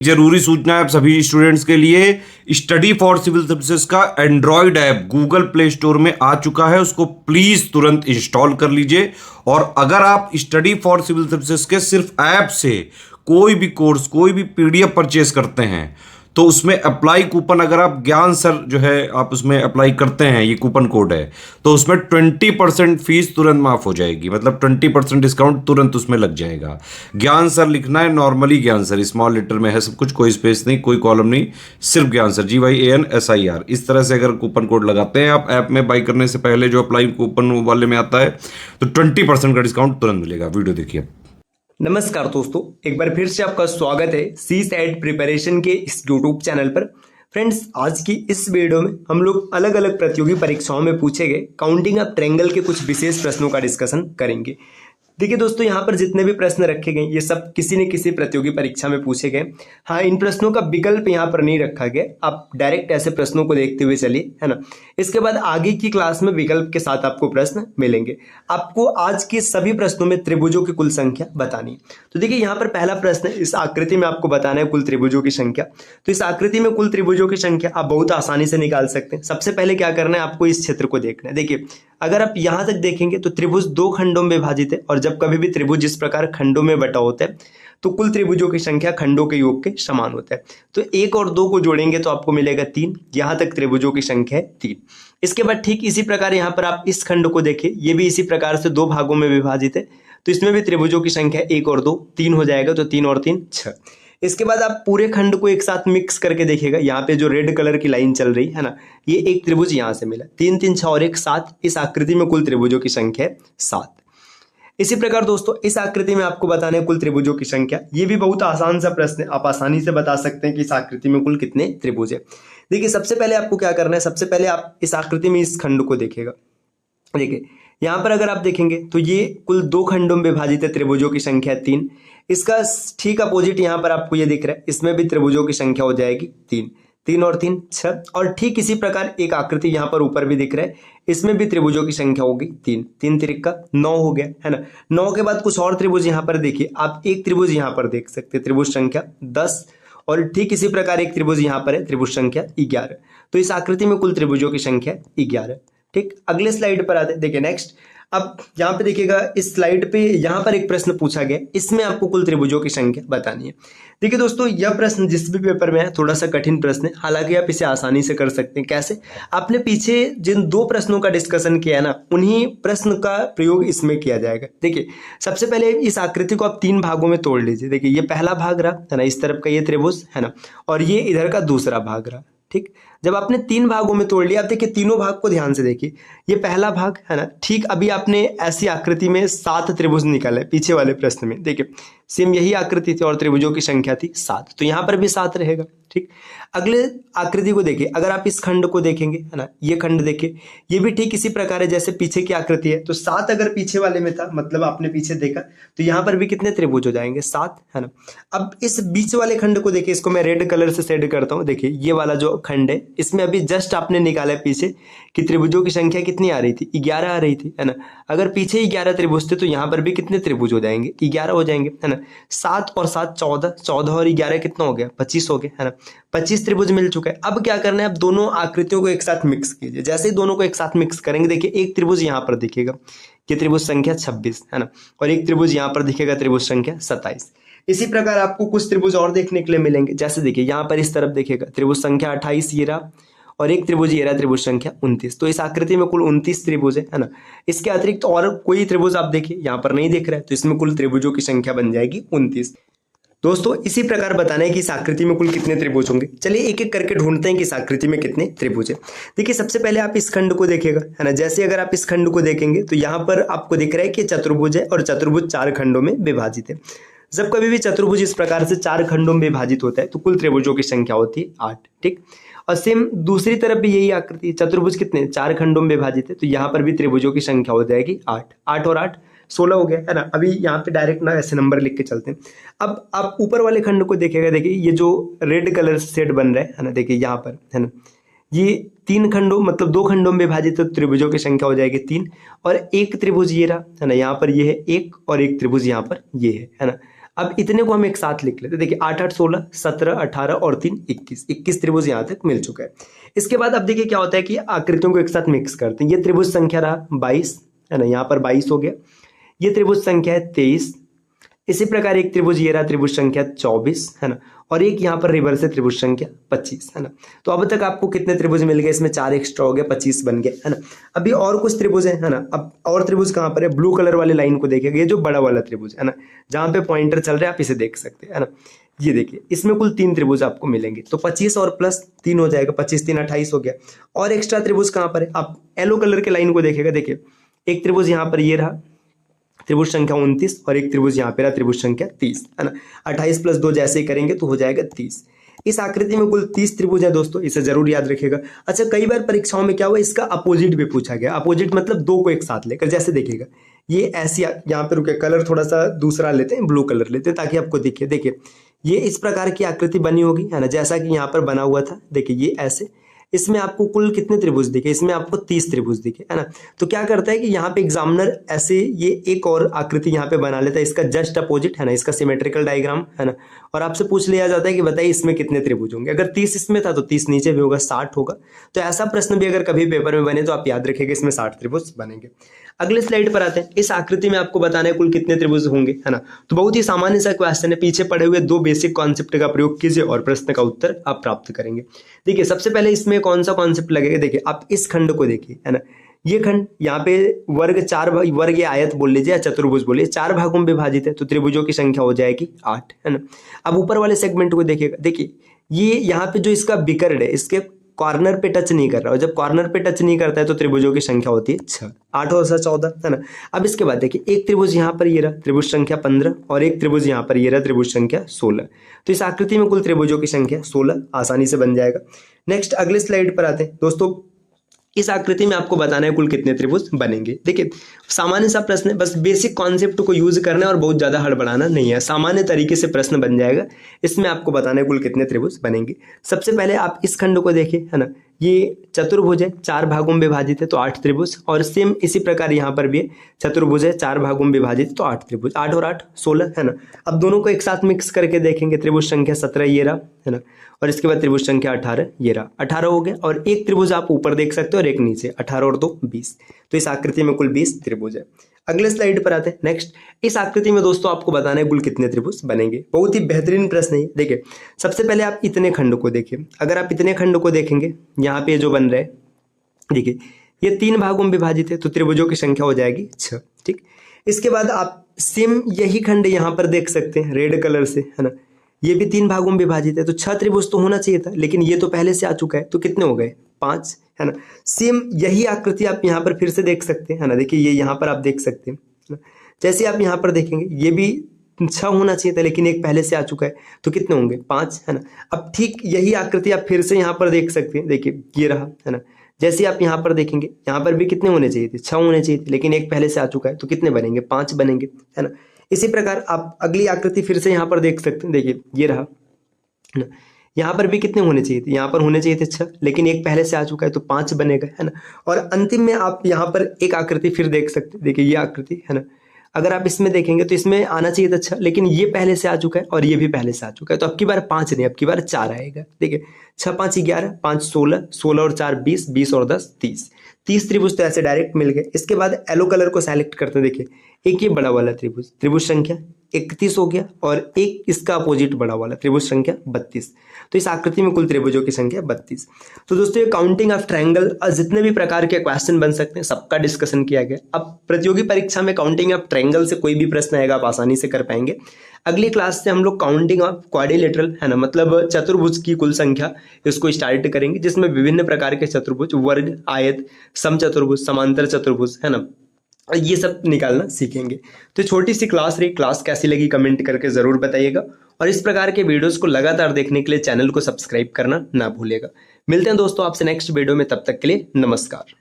जरूरी सूचना है आप सभी स्टूडेंट्स के लिए। स्टडी फॉर सिविल सर्विसेज का Android app Google play store में आ चुका है, उसको प्लीज तुरंत इंस्टॉल कर लीजिए। और अगर आप स्टडी फॉर सिविल सर्विसेज के सिर्फ ऐप से कोई भी कोर्स, कोई भी पीडीएफ परचेस करते हैं तो उसमें अप्लाई कूपन, अगर आप ज्ञान सर जो है आप उसमें अप्लाई करते हैं, ये कूपन कोड है, तो उसमें 20% फीस तुरंत माफ हो जाएगी। मतलब 20% डिस्काउंट तुरंत उसमें लग जाएगा। ज्ञान सर लिखना है, नॉर्मली ज्ञान सर, स्मॉल लेटर में है सब कुछ, कोई स्पेस नहीं, कोई कॉलम नहीं, सिर्फ ज्ञान सर, GYANSIR। इस तरह से अगर कूपन कोड लगाते हैं आप ऐप में बाई करने से पहले, जो अप्लाई कूपन वाले में आता है, तो 20% का डिस्काउंट तुरंत मिलेगा। वीडियो देखिए। नमस्कार दोस्तों, एक बार फिर से आपका स्वागत है CSAT प्रिपरेशन के इस YouTube चैनल पर। फ्रेंड्स, आज की इस वीडियो में हम लोग अलग अलग प्रतियोगी परीक्षाओं में पूछे गए काउंटिंग ऑफ ट्रायंगल के कुछ विशेष प्रश्नों का डिस्कशन करेंगे। देखिए दोस्तों, यहाँ पर जितने भी प्रश्न रखे गए ये सब किसी न किसी प्रतियोगी परीक्षा में पूछे गए। हाँ, इन प्रश्नों का विकल्प यहाँ पर नहीं रखा गया, आप डायरेक्ट ऐसे प्रश्नों को देखते हुए चलिए, है ना। इसके बाद आगे की क्लास में विकल्प के साथ आपको प्रश्न मिलेंगे। आपको आज के सभी प्रश्नों में त्रिभुजों की कुल संख्या बतानी है। तो देखिए, यहाँ पर पहला प्रश्न, इस आकृति में आपको बताना है कुल त्रिभुजों की संख्या। तो इस आकृति में कुल त्रिभुजों की संख्या आप बहुत आसानी से निकाल सकते हैं। सबसे पहले क्या करना है, आपको इस क्षेत्र को देखना है। देखिए, अगर आप यहां तक देखेंगे तो त्रिभुज दो खंडों में विभाजित है, और जब कभी भी त्रिभुज इस प्रकार खंडों में बटा होता है तो कुल त्रिभुजों की संख्या खंडों के योग के समान होता है। तो 1 और 2 को जोड़ेंगे तो आपको मिलेगा 3। यहां तक त्रिभुजों की संख्या है 3। इसके बाद ठीक इसी प्रकार यहाँ पर आप इस खंड को देखिए, ये भी इसी प्रकार से 2 भागों में विभाजित है, तो इसमें भी त्रिभुजों की संख्या 1 और 2 3 हो जाएगा, तो 3 और 3 6। इसके बाद आप पूरे खंड को एक साथ मिक्स करके देखिएगा, यहाँ पे जो रेड कलर की लाइन चल रही है ना, ये एक त्रिभुज यहाँ से मिला, 3 3 6 और 1 7। इस आकृति में कुल त्रिभुजों की संख्या है 7। इसी प्रकार दोस्तों, इस आकृति में आपको बताना है कुल त्रिभुजों की संख्या। ये भी बहुत आसान सा प्रश्न है, आप आसानी से बता सकते हैं कि इस आकृति में कुल कितने त्रिभुज है। देखिए, सबसे पहले आपको क्या करना है, सबसे पहले आप इस आकृति में इस खंड को देखिएगा। देखिए, यहाँ पर अगर आप देखेंगे तो ये कुल 2 खंडों में विभाजित है, त्रिभुजों की संख्या 3। इसका ठीक अपोजिट यहाँ पर आपको ये दिख रहा है, इसमें भी त्रिभुजों की संख्या हो जाएगी 3। 3 और 3 6। और ठीक इसी प्रकार एक आकृति यहाँ पर ऊपर भी दिख रहा है, इसमें भी त्रिभुजों की संख्या होगी 3। 3 त्रिका 9 हो गया, है ना। 9 के बाद कुछ और त्रिभुज यहाँ पर देखिए, आप एक त्रिभुज यहाँ पर देख सकते हैं, त्रिभुज संख्या 10। और ठीक इसी प्रकार एक त्रिभुज यहाँ पर है, त्रिभुज संख्या 11। तो इस आकृति में कुल त्रिभुजों की संख्या 11। ठीक, अगले स्लाइड पर आते हैं। देखिए नेक्स्ट, अब यहाँ पे देखिएगा, इस स्लाइड पे यहाँ पर एक प्रश्न पूछा गया, इसमें आपको कुल त्रिभुजों की संख्या बतानी है। देखिए दोस्तों, यह प्रश्न जिस भी पेपर में है थोड़ा सा कठिन प्रश्न है, हालांकि आप इसे आसानी से कर सकते हैं। कैसे? आपने पीछे जिन 2 प्रश्नों का डिस्कशन किया है ना, उन्हीं प्रश्न का प्रयोग इसमें किया जाएगा। देखिए, सबसे पहले इस आकृति को आप 3 भागों में तोड़ लीजिए। देखिए, ये पहला भाग रहा है ना, इस तरफ का ये त्रिभुज है ना, और ये इधर का दूसरा भाग रहा। ठीक, जब आपने 3 भागों में तोड़ लिया, आप देखिए तीनों भाग को ध्यान से देखिए। ये पहला भाग है ना, ठीक अभी आपने ऐसी आकृति में 7 त्रिभुज निकाले पीछे वाले प्रश्न में। देखिए, सेम यही आकृति थी और त्रिभुजों की संख्या थी 7, तो यहाँ पर भी 7 रहेगा। ठीक, अगले आकृति को देखिए, अगर आप इस खंड को देखेंगे, है ना, ये खंड देखिए, ये भी ठीक इसी प्रकार है जैसे पीछे की आकृति है। तो 7 अगर पीछे वाले में था, मतलब आपने पीछे देखा, तो यहाँ पर भी कितने त्रिभुज हो जाएंगे? 7, है ना। अब इस बीच वाले खंड को देखिए, इसको मैं रेड कलर से शेड करता हूँ। देखिए, ये वाला जो खंड है, इसमें अभी जस्ट आपने निकाला पीछे कि त्रिभुजों की संख्या कितनी आ रही थी? 11 आ रही थी, है ना। अगर पीछे 11 त्रिभुज थे तो यहाँ पर भी कितने त्रिभुज हो जाएंगे? 11 हो जाएंगे, है ना। 7 और 7 14, 14 और 11 कितना हो गया? 25 हो गया, है ना। 25 त्रिभुज मिल चुका है। अब क्या करना है, अब दोनों आकृतियों को एक साथ मिक्स कीजिए। जैसे ही दोनों को एक साथ मिक्स करेंगे, देखिए एक त्रिभुज यहाँ पर दिखेगा, ये त्रिभुज संख्या 26, है ना, और एक त्रिभुज यहाँ पर दिखेगा, त्रिभुज संख्या 27। इसी प्रकार आपको कुछ त्रिभुज और देखने के लिए मिलेंगे। जैसे देखिए, यहाँ पर इस तरफ देखिएगा, त्रिभुज संख्या 28 ये रहा, और एक त्रिभुज ये रहा, त्रिभुज संख्या 29। तो इस आकृति में कुल 29 त्रिभुज है ना। इसके अतिरिक्त और कोई त्रिभुज आप देखिए यहाँ पर नहीं दिख रहा है, तो इसमें कुल त्रिभुजों की संख्या बन जाएगी 29। दोस्तों, इसी प्रकार बताना है कि इस आकृति में कुल कितने त्रिभुज होंगे। चलिए एक एक करके ढूंढते हैं कि इस आकृति में कितने त्रिभुज है। देखिए, सबसे पहले आप इस खंड को देखिएगा, है ना। जैसे अगर आप इस खंड को देखेंगे तो यहाँ पर आपको दिख रहा है कि चतुर्भुज है, और चतुर्भुज 4 खंडों में विभाजित है। जब कभी भी चतुर्भुज इस प्रकार से 4 खंडों में विभाजित होता है तो कुल त्रिभुजों की संख्या होती है 8। ठीक, और सेम दूसरी तरफ भी यही आकृति, चतुर्भुज कितने? 4 खंडों में विभाजित है, तो यहाँ पर भी त्रिभुजों की संख्या हो जाएगी 8। 8 और 8 16 हो गया, है ना। अभी यहाँ पे डायरेक्ट ना ऐसे नंबर लिख के चलते हैं। अब आप ऊपर वाले खंड को देखेगा, देखिए ये जो रेड कलर से सेट बन रहा है ना, देखिए यहाँ पर, है ना, ये 3 खंडों, मतलब 2 खंडों में विभाजित, तो त्रिभुजों की संख्या हो जाएगी 3। और एक त्रिभुज ये रहा, है ना, यहाँ पर ये है 1, और एक त्रिभुज यहाँ पर ये है ना। अब इतने को हम एक साथ लिख लेते, देखिए 8 8 16, 17 18 और 3 21, 21 त्रिभुज यहाँ तक मिल चुका है। इसके बाद अब देखिए क्या होता है कि आकृतियों को एक साथ मिक्स करते हैं। ये त्रिभुज संख्या रहा 22 है ना, यहाँ पर 22 हो गया। ये त्रिभुज संख्या है 23। इसी प्रकार एक त्रिभुज ये रहा त्रिभुज संख्या 24 है ना, और एक यहाँ पर रिवर्स है त्रिभुज संख्या 25 है ना। तो अब तक आपको कितने त्रिभुज मिल गए, इसमें 4 एक्स्ट्रा हो गया, 25 बन गए है ना। अभी और कुछ त्रिभुज है ना। अब और त्रिभुज कहाँ पर है, ब्लू कलर वाले लाइन को देखिएगा, ये जो बड़ा वाला त्रिभुज है ना, जहाँ पे पॉइंटर चल रहा है आप इसे देख सकते हैं है ना। ये देखिए इसमें कुल 3 त्रिभुज आपको मिलेंगे, तो 25 और प्लस 3 हो जाएगा, 25 3 28 हो गया। और एक्स्ट्रा त्रिभुज कहाँ पर है, आप येलो कलर के लाइन को देखिएगा, देखिए एक त्रिभुज यहाँ पर ये रहा त्रिभुज संख्या 29 और एक त्रिभुज यहाँ पे रहा त्रिभुज संख्या 30 है ना। 28 + 2 जैसे ही करेंगे तो हो जाएगा 30। इस आकृति में कुल 30 त्रिभुज है दोस्तों, इसे जरूर याद रखिएगा। अच्छा, कई बार परीक्षाओं में क्या हुआ, इसका अपोजिट भी पूछा गया। अपोजिट मतलब 2 को एक साथ लेकर, जैसे देखिएगा ये ऐसी, यहाँ पे रुके, कलर थोड़ा सा दूसरा लेते हैं, ब्लू कलर लेते हैं ताकि आपको दिखे। देखिए ये इस प्रकार की आकृति बनी होगी है ना, जैसा कि यहाँ पर बना हुआ था। देखिए ये ऐसे, इसमें आपको कुल कितने त्रिभुज दिखे, इसमें आपको 30 त्रिभुज दिखे है ना। तो क्या करता है कि यहाँ पे एग्जामिनर ऐसे ये एक और आकृति यहाँ पे बना लेता है, इसका जस्ट अपोजिट है ना, इसका सिमेट्रिकल डायग्राम है ना, और आपसे पूछ लिया जाता है कि बताइए इसमें कितने त्रिभुज होंगे। अगर 30 इसमें था तो 30 नीचे भी होगा, 60 होगा। तो ऐसा प्रश्न भी अगर कभी पेपर में बने तो आप याद रखिएगा इसमें 60 त्रिभुज बनेंगे। अगले स्लाइड पर आते हैं। इस आकृति में आपको बताना है कुल कितने त्रिभुज होंगे है ना। तो बहुत ही सामान्य सा क्वेश्चन है, पीछे पढ़े हुए 2 बेसिक कॉन्सेप्ट का प्रयोग कीजिए और प्रश्न का उत्तर आप प्राप्त करेंगे। देखिए सबसे पहले इसमें कौन सा कॉन्सेप्ट लगेगा, देखिए आप इस खंड को देखिए है ना। ये खंड यहाँ पे वर्ग 4 वर्ग या आयत बोल लीजिए या चतुर्भुज बोलिए, 4 भागों में विभाजित है, तो त्रिभुजों की संख्या हो जाएगी 8 है ना। अब ऊपर वाले सेगमेंट को देखिएगा, देखिए ये यहाँ पे जो इसका बिकर्ड है, इसके कॉर्नर पे टच नहीं कर रहा है। जब कॉर्नर पे टच नहीं करता है तो त्रिभुजों की संख्या होती है 6, 8 और 14 है ना। अब इसके बाद देखिए एक त्रिभुज यहाँ पर ये रहा त्रिभुज संख्या 15 और एक त्रिभुज यहाँ पर ये रहा त्रिभुज संख्या 16। तो इस आकृति में कुल त्रिभुजों की संख्या 16 आसानी से बन जाएगा। नेक्स्ट अगले स्लाइड पर आते हैं दोस्तों। इस आकृति में आपको बताना है कुल कितने त्रिभुज बनेंगे। देखिए सामान्य सा प्रश्न है, बस बेसिक कॉन्सेप्ट को यूज करना है और बहुत ज्यादा हड़बड़ाना नहीं है, सामान्य तरीके से प्रश्न बन जाएगा। इसमें आपको बताना है कुल कितने त्रिभुज बनेंगे। सबसे पहले आप इस खंड को देखिए है ना, ये चतुर्भुज है, 4 भागों में विभाजित है तो 8 त्रिभुज, और सेम इसी प्रकार यहाँ पर भी है, चतुर्भुज है, 4 भागों में विभाजित तो 8 त्रिभुज, 8 और 8 16 है ना। अब दोनों को एक साथ मिक्स करके देखेंगे, त्रिभुज संख्या 17 ये रहा है ना, और इसके बाद त्रिभुज संख्या 18 ये रहा, 18 हो गया। और एक त्रिभुज आप ऊपर देख सकते हो और एक नीचे, 18 और 2 20। तो इस आकृति में कुल 20 त्रिभुज है। अगले स्लाइड पर आते हैं। नेक्स्ट इस आकृति में दोस्तों आपको बताना है कुल कितने त्रिभुज बनेंगे। बहुत ही बेहतरीन प्रश्न है। देखिए सबसे पहले आप इतने खंड को देखिए, अगर आप इतने खंड को देखेंगे यहाँ पे जो बन रहे हैं, देखिए ये 3 भागों में विभाजित है तो त्रिभुजों की संख्या हो जाएगी 6। ठीक, इसके बाद आप सेम यही खंड यहाँ पर देख सकते हैं रेड कलर से है ना, ये भी 3 भागों में विभाजित है तो 6 त्रिभुज तो होना चाहिए था, लेकिन ये तो पहले से आ चुका है, तो कितने हो गए 5 है ना। सेम यही आकृति आप यहाँ पर फिर से देख सकते हैं है ना, देखिए ये यहाँ पर आप देख सकते हैं, जैसे आप यहाँ पर देखेंगे ये भी 6 होना चाहिए था, लेकिन एक पहले से आ चुका है, तो कितने होंगे 5 है ना। अब ठीक यही आकृति आप फिर से यहाँ पर देख सकते हैं, देखिए ये रहा है ना, जैसे आप यहाँ पर देखेंगे यहाँ पर भी कितने होने चाहिए थे, 6 होने चाहिए थे, लेकिन एक पहले से आ चुका है, तो कितने बनेंगे 5 बनेंगे है ना। इसी प्रकार आप अगली आकृति फिर से यहाँ पर देख सकते हैं, देखिए ये रहा है ना, यहाँ पर भी कितने होने चाहिए थे, यहाँ पर होने चाहिए थे 6, लेकिन एक पहले से आ चुका है तो 5 बनेगा है ना। और अंतिम में आप यहाँ पर एक आकृति फिर देख सकते हैं, देखिए ये आकृति है ना, अगर आप इसमें देखेंगे तो इसमें आना चाहिए था 6, लेकिन ये पहले से आ चुका है और ये भी पहले से आ चुका है, तो अब की बार 5 नहीं, अब की बार 4 आएगा। देखिए 6 5 11, 5 16, 16 और 4 20, 20 और 10 30, 30 त्रिभुज तो ऐसे डायरेक्ट मिल गए। इसके बाद येलो कलर को सेलेक्ट करते हैं, देखिए एक ये बड़ा वाला त्रिभुज, त्रिभुज संख्या 31 हो गया, और एक इसका अपोजिट बड़ा वाला त्रिभुज संख्या 32। तो इस आकृति में कुल त्रिभुजों की संख्या 32। तो दोस्तों ये काउंटिंग ऑफ ट्रायंगल जितने भी प्रकार के क्वेश्चन बन सकते हैं सबका डिस्कशन किया गया। अब प्रतियोगी परीक्षा में काउंटिंग ऑफ ट्रायंगल से कोई भी प्रश्न आएगा आप आसानी से कर पाएंगे। अगली क्लास से हम लोग काउंटिंग ऑफ क्वाड्रिलेटरल है ना, मतलब चतुर्भुज की कुल संख्या, इसको स्टार्ट करेंगे, जिसमें विभिन्न प्रकार के चतुर्भुज, वर्ग, आयत, समचतुर्भुज, समांतर चतुर्भुज है ना, ये सब निकालना सीखेंगे। तो छोटी सी क्लास रही, क्लास कैसी लगी कमेंट करके जरूर बताइएगा, और इस प्रकार के वीडियोस को लगातार देखने के लिए चैनल को सब्सक्राइब करना ना भूलिएगा। मिलते हैं दोस्तों आपसे नेक्स्ट वीडियो में, तब तक के लिए नमस्कार।